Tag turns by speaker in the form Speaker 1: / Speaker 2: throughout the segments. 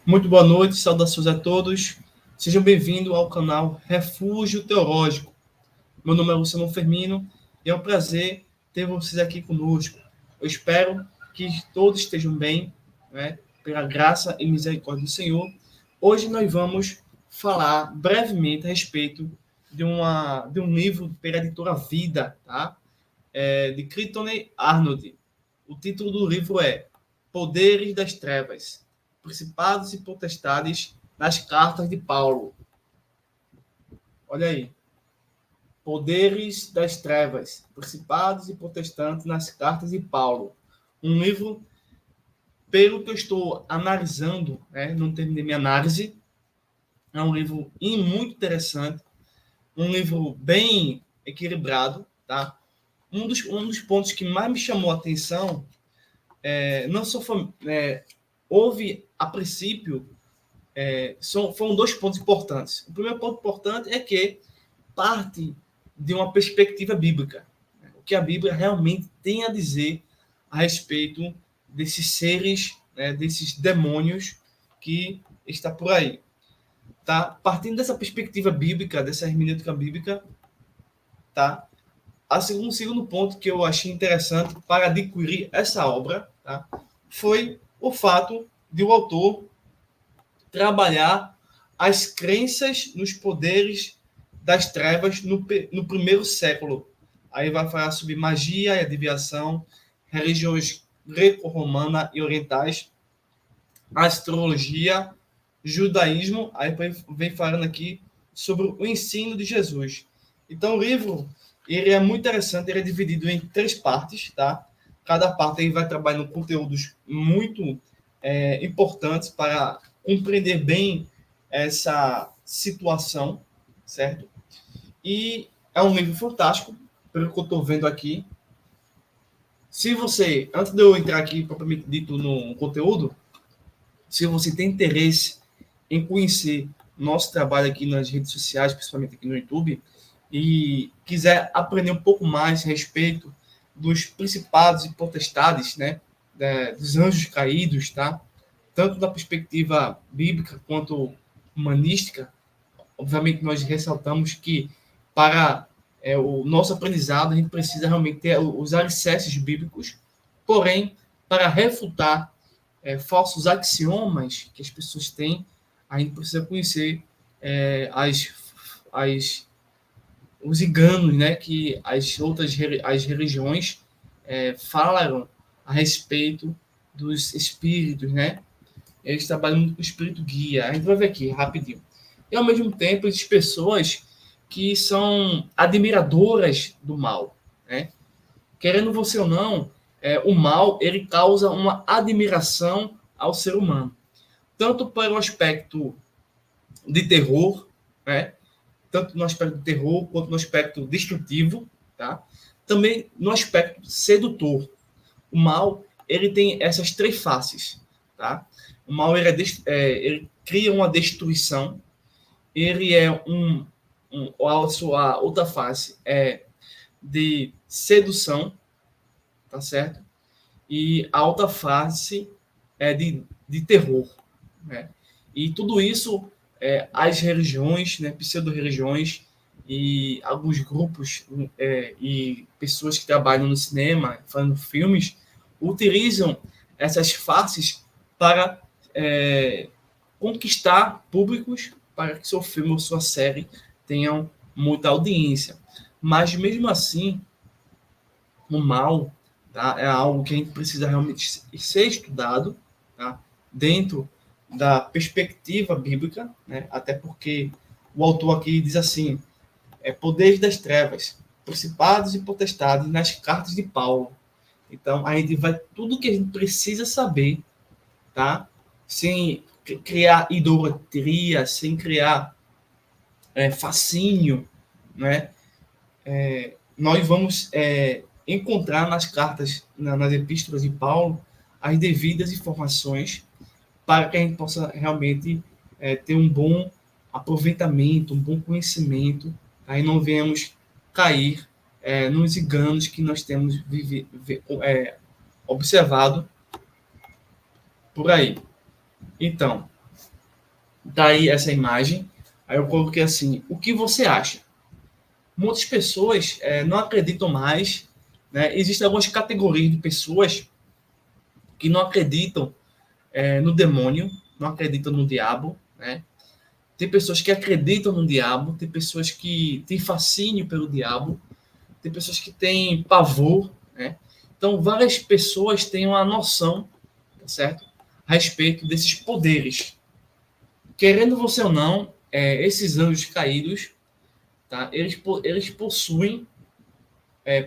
Speaker 1: Muito boa noite, saudações a todos. Sejam bem-vindos ao canal Refúgio Teológico. Meu nome é Luciano Firmino e é um prazer ter vocês aqui conosco. Eu espero que todos estejam bem, né, pela graça e misericórdia do Senhor. Hoje nós vamos falar brevemente a respeito de um livro pela editora Vida, tá? De Creighton Arnold. O título do livro é Poderes das Trevas, Principados e Potestades nas Cartas de Paulo. Olha aí. Poderes das Trevas, Principados e Potestades nas Cartas de Paulo. Um livro, pelo que eu estou analisando, né, não terminei minha análise, é um livro muito interessante, um livro bem equilibrado, tá? Um dos pontos que mais me chamou a atenção não só foi, houve, a princípio, foram dois pontos importantes. O primeiro ponto importante é que parte de uma perspectiva bíblica, né? O que a Bíblia realmente tem a dizer a respeito desses seres, né, desses demônios que está por aí. Tá? Partindo dessa perspectiva bíblica, dessa hermenêutica bíblica, tá? Um segundo ponto que eu achei interessante para adquirir essa obra, tá, foi o fato de o autor trabalhar as crenças nos poderes das trevas no primeiro século. Aí vai falar sobre magia e adivinhação, religiões greco-romana e orientais, astrologia, judaísmo. Aí vem falando aqui sobre o ensino de Jesus. Então, o livro ele é muito interessante, ele é dividido em 3 partes, tá? Cada parte aí vai trabalhando conteúdos muito importantes para compreender bem essa situação, certo? E é um livro fantástico, pelo que eu estou vendo aqui. Se você, antes de eu entrar aqui propriamente dito no conteúdo, se você tem interesse em conhecer nosso trabalho aqui nas redes sociais, principalmente aqui no YouTube, e quiser aprender um pouco mais a respeito dos principados e potestades, né, dos anjos caídos, tá? Tanto da perspectiva bíblica quanto humanística, obviamente nós ressaltamos que para o nosso aprendizado a gente precisa realmente ter os alicerces bíblicos, porém, para refutar falsos axiomas que as pessoas têm, a gente precisa conhecer os enganos, né, que as religiões falam a respeito dos espíritos, né? Eles trabalham muito com o espírito guia. A gente vai ver aqui rapidinho. E ao mesmo tempo, existem pessoas que são admiradoras do mal, né? Querendo você ou não, o mal ele causa uma admiração ao ser humano, tanto pelo aspecto de terror, né? Tanto no aspecto de terror quanto no aspecto destrutivo, tá? Também no aspecto sedutor. O mal ele tem essas 3 faces, tá? O mal ele cria uma destruição, ele é a sua outra face é de sedução, tá certo? E a outra face é de terror, né? E tudo isso, as religiões, né, pseudo-religiões e alguns grupos e pessoas que trabalham no cinema, fazendo filmes, utilizam essas faces para conquistar públicos para que seu filme ou sua série tenham muita audiência. Mas mesmo assim, o mal, tá, é algo que a gente precisa realmente ser estudado, tá, dentro da perspectiva bíblica, né, até porque o autor aqui diz assim, poderes das trevas, principados e potestades nas cartas de Paulo. Então, a gente vai tudo que a gente precisa saber, tá? Sem criar idolatria, sem criar fascínio, né? Nós vamos encontrar nas cartas, nas epístolas de Paulo, as devidas informações para que a gente possa realmente ter um bom aproveitamento, um bom conhecimento, aí não venhamos cair nos enganos que nós temos observado por aí. Então, Daí essa imagem. Aí eu coloquei assim: o que você acha? Muitas pessoas não acreditam mais, né? Existem algumas categorias de pessoas que não acreditam no demônio, não acreditam no diabo, né? Tem pessoas que acreditam no diabo, tem pessoas que têm fascínio pelo diabo, tem pessoas que têm pavor, né? Então, várias pessoas têm uma noção, tá certo? A respeito desses poderes. Querendo você ou não, esses anjos caídos, tá? Eles possuem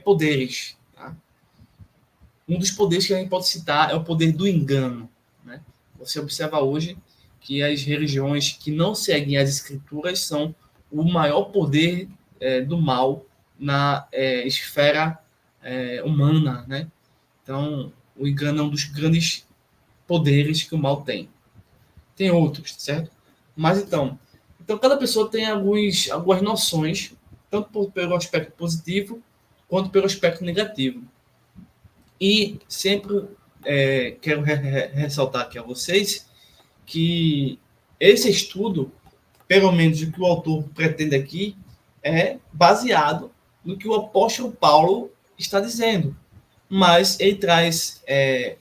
Speaker 1: poderes, tá? Um dos poderes que a gente pode citar é o poder do engano, né? Você observa hoje que as religiões que não seguem as escrituras são o maior poder do mal na esfera humana, né? Então, o engano é um dos grandes poderes que o mal tem. Tem outros, certo? Mas então cada pessoa tem algumas noções, tanto pelo aspecto positivo quanto pelo aspecto negativo. E sempre quero ressaltar aqui a vocês que esse estudo, pelo menos o que o autor pretende aqui, é baseado no que o apóstolo Paulo está dizendo. Mas ele traz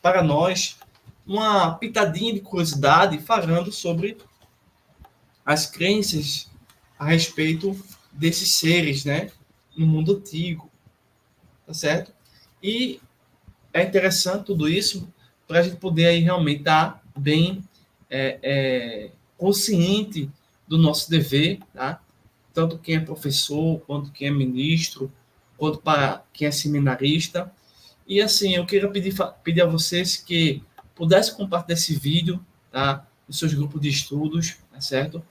Speaker 1: para nós uma pitadinha de curiosidade falando sobre as crenças a respeito desses seres, né, no mundo antigo, tá certo? E é interessante tudo isso para a gente poder aí realmente estar bem consciente do nosso dever, tá? Tanto quem é professor, quanto quem é ministro, quanto para quem é seminarista. E assim, eu queria pedir a vocês que pudessem compartilhar esse vídeo, tá? Nos seus grupos de estudos, tá certo?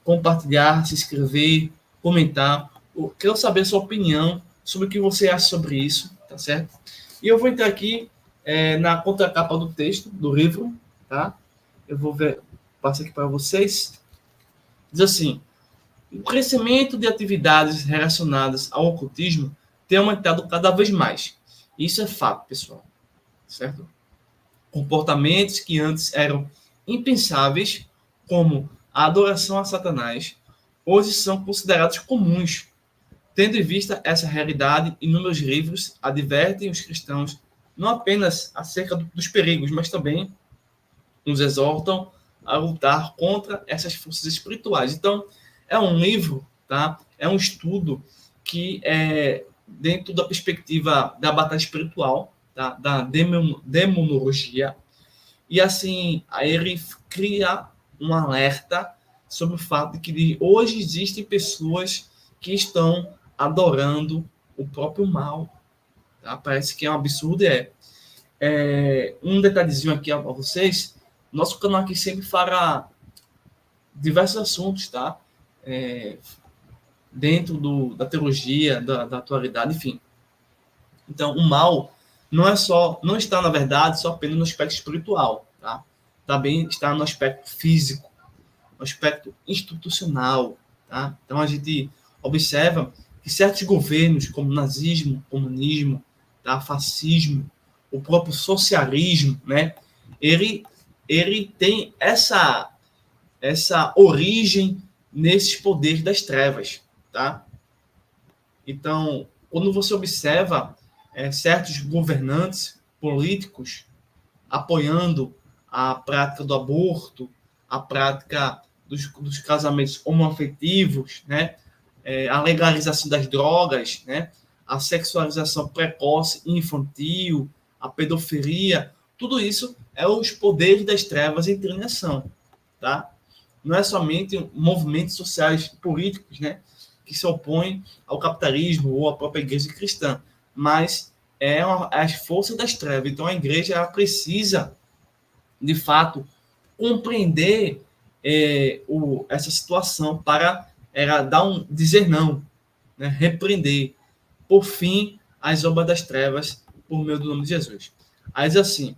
Speaker 1: Compartilhar, se inscrever, comentar. Eu quero saber a sua opinião sobre o que você acha sobre isso, tá certo? E eu vou entrar aqui na contracapa do texto, do livro, tá? Eu vou ver, passo aqui para vocês. Diz assim: o crescimento de atividades relacionadas ao ocultismo tem aumentado cada vez mais. Isso é fato, pessoal, certo? Comportamentos que antes eram impensáveis, como a adoração a Satanás, hoje são considerados comuns. Tendo em vista essa realidade, inúmeros livros advertem os cristãos não apenas acerca dos perigos, mas também nos exortam a lutar contra essas forças espirituais. Então, é um livro, tá? É um estudo que é dentro da perspectiva da batalha espiritual, tá? Da demonologia, e assim, aí ele cria um alerta sobre o fato de que hoje existem pessoas que estão adorando o próprio mal. Tá? Parece que é um absurdo. Um detalhezinho aqui a vocês. Nosso canal aqui sempre fala diversos assuntos, tá? É, dentro da teologia, da atualidade, enfim. Então, o mal não está, na verdade, só apenas no aspecto espiritual, tá? Também está no aspecto físico, no aspecto institucional, tá? Então, a gente observa que certos governos, como nazismo, comunismo, tá? Fascismo, o próprio socialismo, né? Ele tem essa origem nesses poderes das trevas, tá? Então, quando você observa certos governantes políticos apoiando a prática do aborto, a prática dos casamentos homoafetivos, né? A legalização das drogas, né? A sexualização precoce e infantil, a pedofilia, tudo isso é os poderes das trevas entrando em ação, tá? Não é somente movimentos sociais políticos, né, que se opõem ao capitalismo ou à própria igreja cristã, mas as forças das trevas. Então a igreja ela precisa, de fato, compreender essa situação para dizer não, né, repreender, por fim, as obras das trevas por meio do nome de Jesus. Mas assim,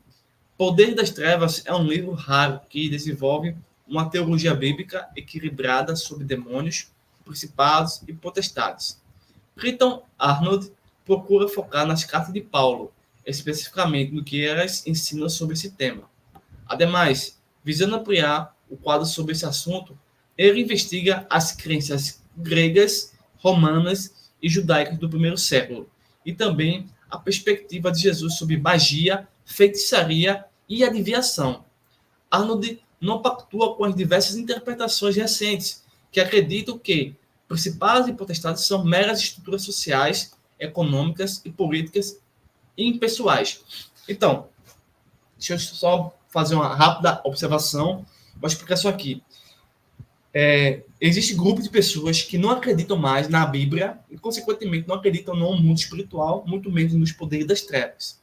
Speaker 1: Poder das Trevas é um livro raro que desenvolve uma teologia bíblica equilibrada sobre demônios, principados e potestades. Clayton Arnold procura focar nas cartas de Paulo, especificamente no que elas ensinam sobre esse tema. Ademais, visando ampliar o quadro sobre esse assunto, ele investiga as crenças gregas, romanas e judaicas do primeiro século, e também a perspectiva de Jesus sobre magia, feitiçaria e adivinhação. Arnold não pactua com as diversas interpretações recentes, que acreditam que principados e potestades são meras estruturas sociais, econômicas e políticas impessoais. Então, deixa eu só fazer uma rápida observação, uma explicação aqui. Existe grupo de pessoas que não acreditam mais na Bíblia e, consequentemente, não acreditam no mundo espiritual, muito menos nos poderes das trevas.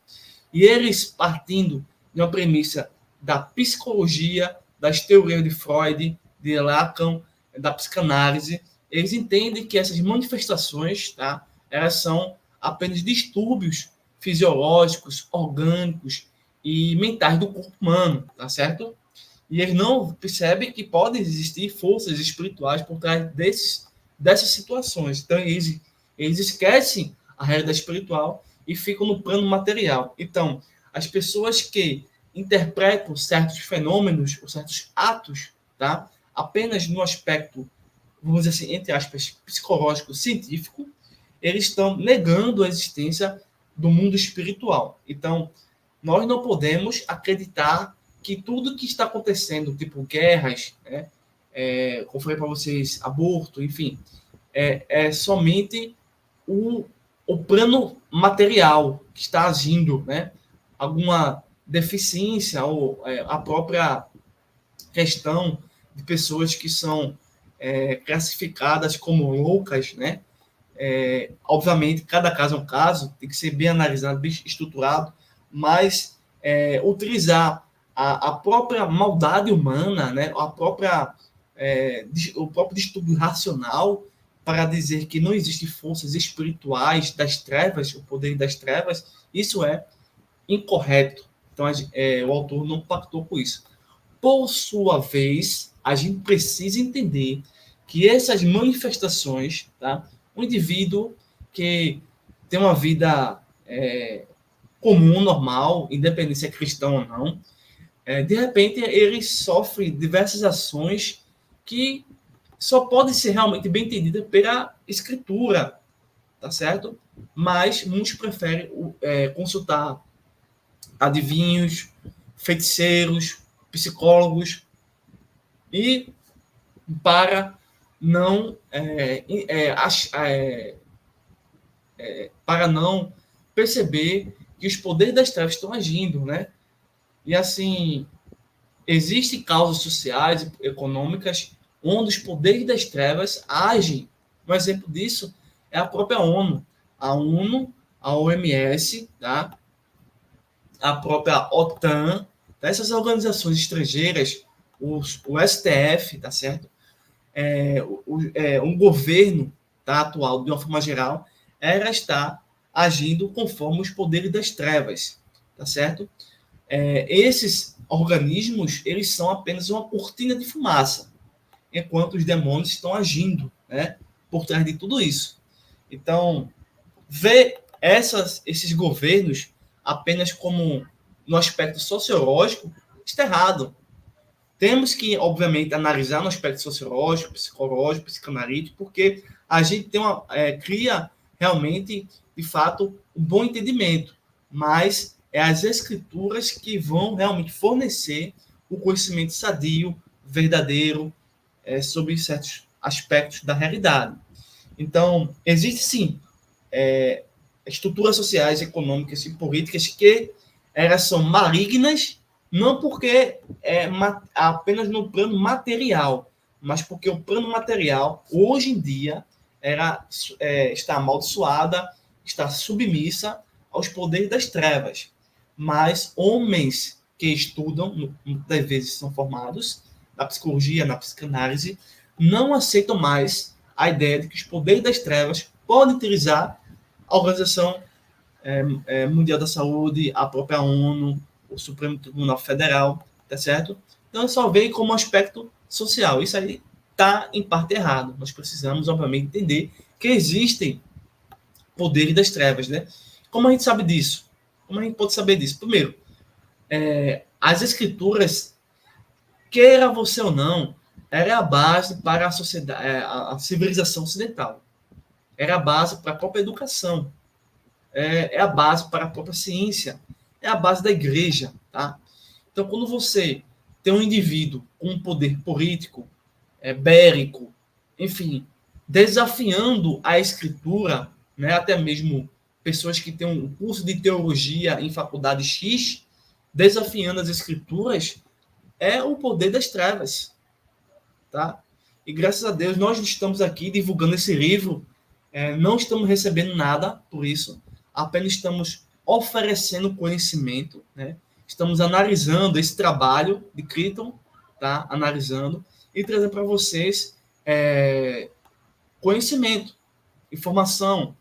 Speaker 1: E eles, partindo de uma premissa da psicologia, das teorias de Freud, de Lacan, da psicanálise, eles entendem que essas manifestações, tá, elas são apenas distúrbios fisiológicos, orgânicos e mentais do corpo humano, tá certo? E eles não percebem que podem existir forças espirituais por trás dessas situações. Então, eles esquecem a realidade espiritual e ficam no plano material. Então, as pessoas que interpretam certos fenômenos ou certos atos, tá, apenas no aspecto, vamos dizer assim, entre aspas, psicológico, científico, eles estão negando a existência do mundo espiritual. Então, nós não podemos acreditar que tudo que está acontecendo, tipo guerras, né, como eu falei para vocês, aborto, enfim, é somente o plano material que está agindo, né? Alguma deficiência ou a própria questão de pessoas que são classificadas como loucas, né? Obviamente, cada caso é um caso, tem que ser bem analisado, bem estruturado, mas utilizar a própria maldade humana, né, o próprio distúrbio racional para dizer que não existem forças espirituais das trevas, o poder das trevas, isso é incorreto. Então, o autor não pactou com isso. Por sua vez, a gente precisa entender que essas manifestações, tá, um indivíduo que tem uma vida comum, normal, independente se é cristão ou não, de repente ele sofre diversas ações que só podem ser realmente bem entendidas pela escritura, tá certo? Mas muitos preferem consultar adivinhos, feiticeiros, psicólogos, e para não para não perceber que os poderes das trevas estão agindo, né? E assim, existem causas sociais e econômicas onde os poderes das trevas agem. Um exemplo disso é a própria ONU. A ONU, a OMS, tá? A própria OTAN, tá? Essas organizações estrangeiras, o STF, tá certo? Um governo, tá, atual, de uma forma geral, ela está agindo conforme os poderes das trevas, tá certo? Esses organismos, eles são apenas uma cortina de fumaça, enquanto os demônios estão agindo, né, por trás de tudo isso. Então, ver esses governos apenas como no aspecto sociológico está errado. Temos que, obviamente, analisar no aspecto sociológico, psicológico, psicanalítico, porque a gente cria realmente, de fato, um bom entendimento, mas é as escrituras que vão realmente fornecer o conhecimento sadio, verdadeiro, sobre certos aspectos da realidade. Então, existe sim estruturas sociais, econômicas e políticas que elas são malignas, não porque apenas no plano material, mas porque o plano material, hoje em dia, está amaldiçoada, está submissa aos poderes das trevas. Mas homens que estudam, muitas vezes são formados na psicologia, na psicanálise, não aceitam mais a ideia de que os poderes das trevas podem utilizar a Organização Mundial da Saúde, a própria ONU, o Supremo Tribunal Federal, tá certo? Então, só veio como um aspecto social. Isso aí está, em parte, errado. Nós precisamos, obviamente, entender que existem poderes das trevas, né? Como a gente sabe disso? Como a gente pode saber disso? Primeiro, as escrituras, queira você ou não, era a base para a sociedade, a civilização ocidental. Era a base para a própria educação. É a base para a própria ciência. É a base da igreja, tá? Então, quando você tem um indivíduo com um poder político, bérico, enfim, desafiando a escritura, né, até mesmo pessoas que têm um curso de teologia em faculdade X, desafiando as escrituras, é o poder das trevas, tá? E graças a Deus nós estamos aqui divulgando esse livro, não estamos recebendo nada por isso, apenas estamos oferecendo conhecimento, né? Estamos analisando esse trabalho de Crichton, tá? Analisando e trazendo para vocês conhecimento, informação,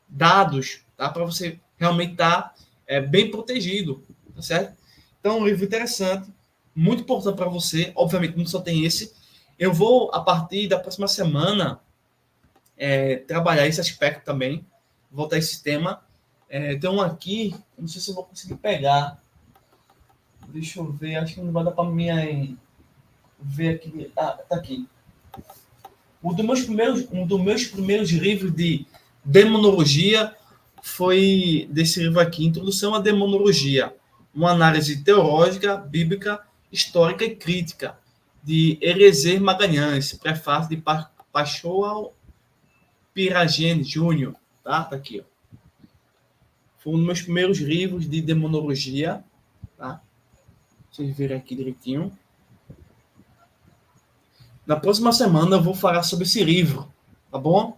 Speaker 1: dados, tá? Para você realmente estar bem protegido, tá certo? Então, um livro interessante, muito importante para você. Obviamente, não só tem esse. Eu vou, a partir da próxima semana, trabalhar esse aspecto também, voltar a esse tema. Tem um aqui, não sei se eu vou conseguir pegar. Deixa eu ver, acho que não vai dar para mim ver aqui. Ah, tá aqui. Um dos meus primeiros livros de demonologia foi desse livro aqui, Introdução à Demonologia, uma análise teológica, bíblica, histórica e crítica, de Eliezer Magalhães, prefácio de Pachoal Piragene Júnior, tá? Tá aqui, ó. Foi um dos meus primeiros livros de demonologia, tá? Vocês verem aqui direitinho. Na próxima semana eu vou falar sobre esse livro, tá bom?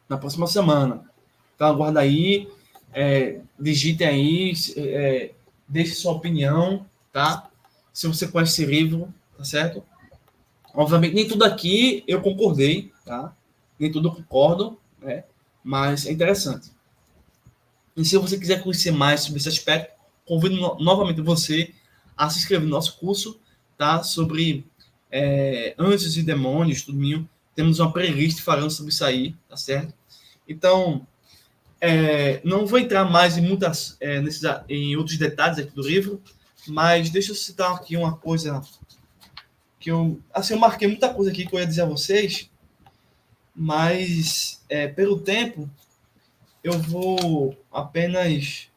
Speaker 1: Na próxima semana. Então aguarda aí, digitem aí, deixe sua opinião, tá? Se você conhece esse livro, tá certo? Obviamente nem tudo aqui eu concordei, tá? Nem tudo eu concordo, né? Mas é interessante. E se você quiser conhecer mais sobre esse aspecto, convido novamente você a se inscrever no nosso curso, tá? Sobre anjos e demônios, tudo minho. Temos uma playlist falando sobre isso aí, tá certo? Então, não vou entrar mais em outros detalhes aqui do livro, mas deixa eu citar aqui uma coisa que eu marquei muita coisa aqui que eu ia dizer a vocês, mas pelo tempo eu vou apenas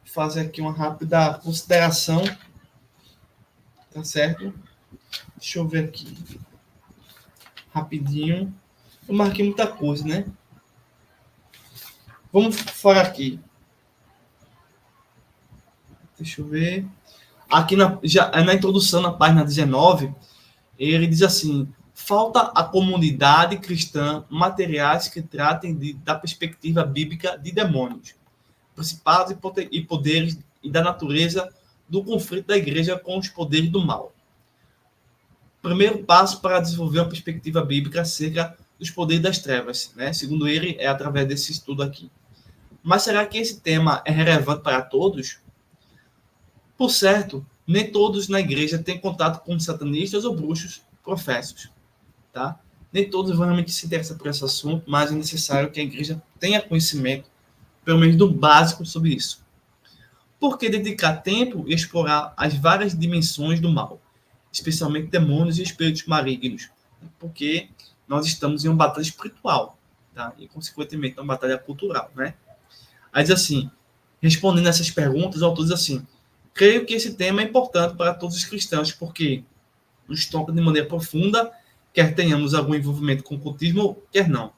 Speaker 1: fazer aqui uma rápida consideração, tá certo? Deixa eu ver aqui rapidinho. Eu marquei muita coisa, né? Vamos fora aqui. Deixa eu ver. Aqui na introdução, na página 19, ele diz assim: falta à comunidade cristã materiais que tratem da perspectiva bíblica de demônios, principados e poderes e da natureza do conflito da igreja com os poderes do mal. Primeiro passo para desenvolver uma perspectiva bíblica acerca dos poderes das trevas, né? Segundo ele, é através desse estudo aqui. Mas será que esse tema é relevante para todos? Por certo, nem todos na igreja têm contato com satanistas ou bruxos professos, tá? Nem todos vão realmente se interessar por esse assunto, mas é necessário que a igreja tenha conhecimento, pelo menos do básico, sobre isso. Por que dedicar tempo e explorar as várias dimensões do mal, especialmente demônios e espíritos malignos? Porque nós estamos em uma batalha espiritual, tá? E, consequentemente, uma batalha cultural, né? Aí diz assim, respondendo essas perguntas, o autor diz assim: creio que esse tema é importante para todos os cristãos, porque nos toca de maneira profunda, quer tenhamos algum envolvimento com o ocultismo, quer não.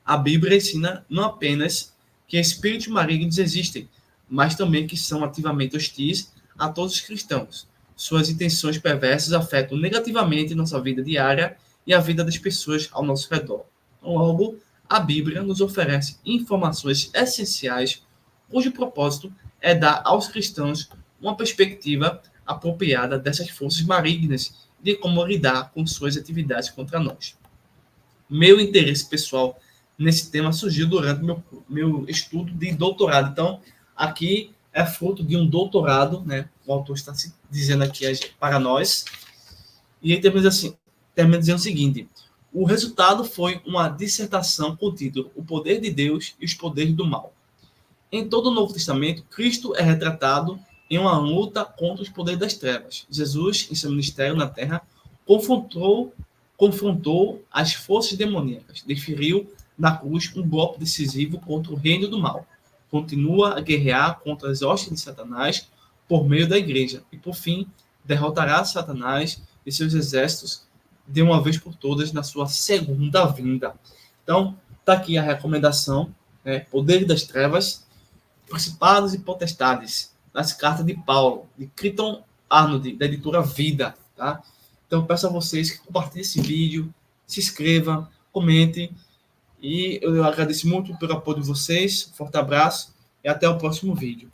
Speaker 1: A Bíblia ensina não apenas que espíritos malignos existem, mas também que são ativamente hostis a todos os cristãos. Suas intenções perversas afetam negativamente nossa vida diária e a vida das pessoas ao nosso redor. Logo, a Bíblia nos oferece informações essenciais cujo propósito é dar aos cristãos uma perspectiva apropriada dessas forças malignas de como lidar com suas atividades contra nós. Meu interesse pessoal nesse tema surgiu durante meu estudo de doutorado. Então, aqui é fruto de um doutorado, né? O autor está dizendo aqui para nós. E ele termina dizendo o seguinte: o resultado foi uma dissertação com o título O Poder de Deus e os Poderes do Mal. Em todo o Novo Testamento, Cristo é retratado em uma luta contra os poderes das trevas. Jesus, em seu ministério na Terra, confrontou as forças demoníacas, deferiu na cruz um golpe decisivo contra o reino do mal. Continua a guerrear contra as hostes de Satanás por meio da igreja e, por fim, derrotará Satanás e seus exércitos de uma vez por todas na sua segunda vinda. Então, está aqui a recomendação, Poder das Trevas, Principados e Potestades, nas cartas de Paulo, de Crichton Arnold, da editora Vida. Tá? Então, peço a vocês que compartilhem esse vídeo, se inscrevam, comentem, e eu agradeço muito pelo apoio de vocês. Forte abraço e até o próximo vídeo.